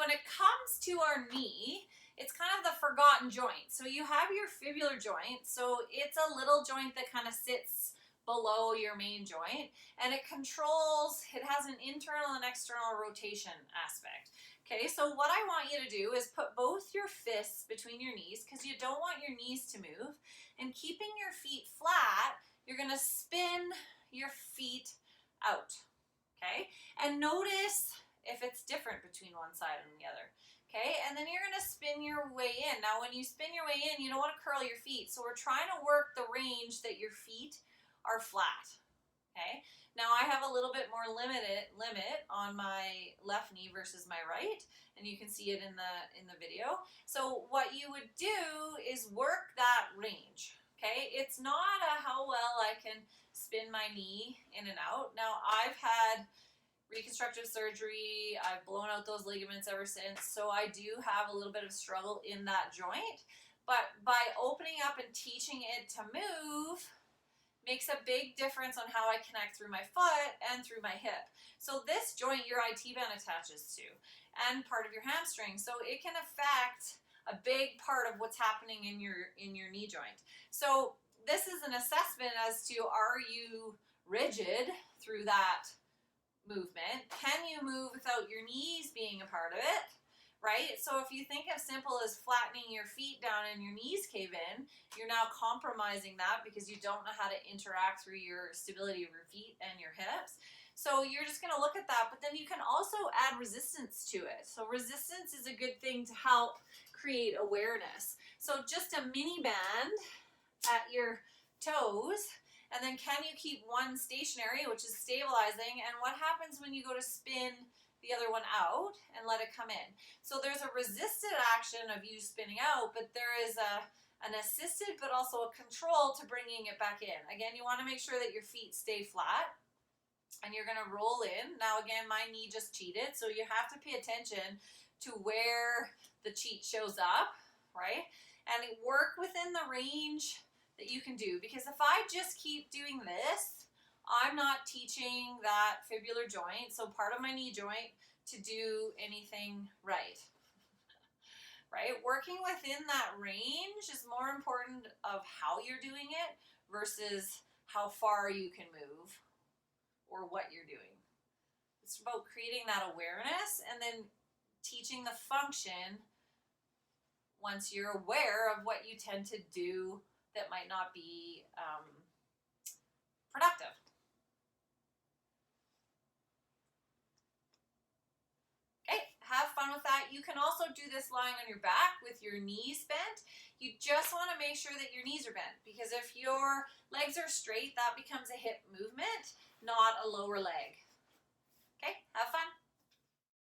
when it comes to our knee, it's kind of the forgotten joint. So you have your fibular joint. So it's a little joint that kind of sits below your main joint, and it has an internal and external rotation aspect. Okay, so what I want you to do is put both your fists between your knees, because you don't want your knees to move, and keeping your feet flat, you're going to spin your feet out. Okay, and notice if it's different between one side and the other. Okay, and then you're going to spin your way in. Now when you spin your way in, you don't want to curl your feet, so we're trying to work the range that your feet are flat. Okay, now I have a little bit more limit on my left knee versus my right, and you can see it in the video. So what you would do is work that range. Okay, it's not how well I can spin my knee in and out. Now I've had reconstructive surgery, I've blown out those ligaments ever since, so I do have a little bit of struggle in that joint, but by opening up and teaching it to move makes a big difference on how I connect through my foot and through my hip. So this joint your IT band attaches to, and part of your hamstring, so it can affect a big part of what's happening in your knee joint. So this is an assessment as to, are you rigid through that movement? Can you move without your knees being a part of it? Right? So if you think of simple as flattening your feet down and your knees cave in, you're now compromising that because you don't know how to interact through your stability of your feet and your hips. So you're just going to look at that, but then you can also add resistance to it. So resistance is a good thing to help create awareness. So just a mini band at your toes, and then can you keep one stationary, which is stabilizing, and what happens when you go to spin the other one out and let it come in? So there's a resisted action of you spinning out, but there is an assisted but also a control to bringing it back in. Again, you want to make sure that your feet stay flat, and you're going to roll in. Now again, my knee just cheated, so you have to pay attention to where the cheat shows up, right? And work within the range that you can do, because if I just keep doing this, I'm not teaching that fibular joint, so part of my knee joint, to do anything right. Right? Working within that range is more important of how you're doing it versus how far you can move or what you're doing. It's about creating that awareness and then teaching the function once you're aware of what you tend to do that might not be productive. Okay, have fun with that. You can also do this lying on your back with your knees bent. You just want to make sure that your knees are bent, because if your legs are straight, that becomes a hip movement, not a lower leg. Okay, have fun.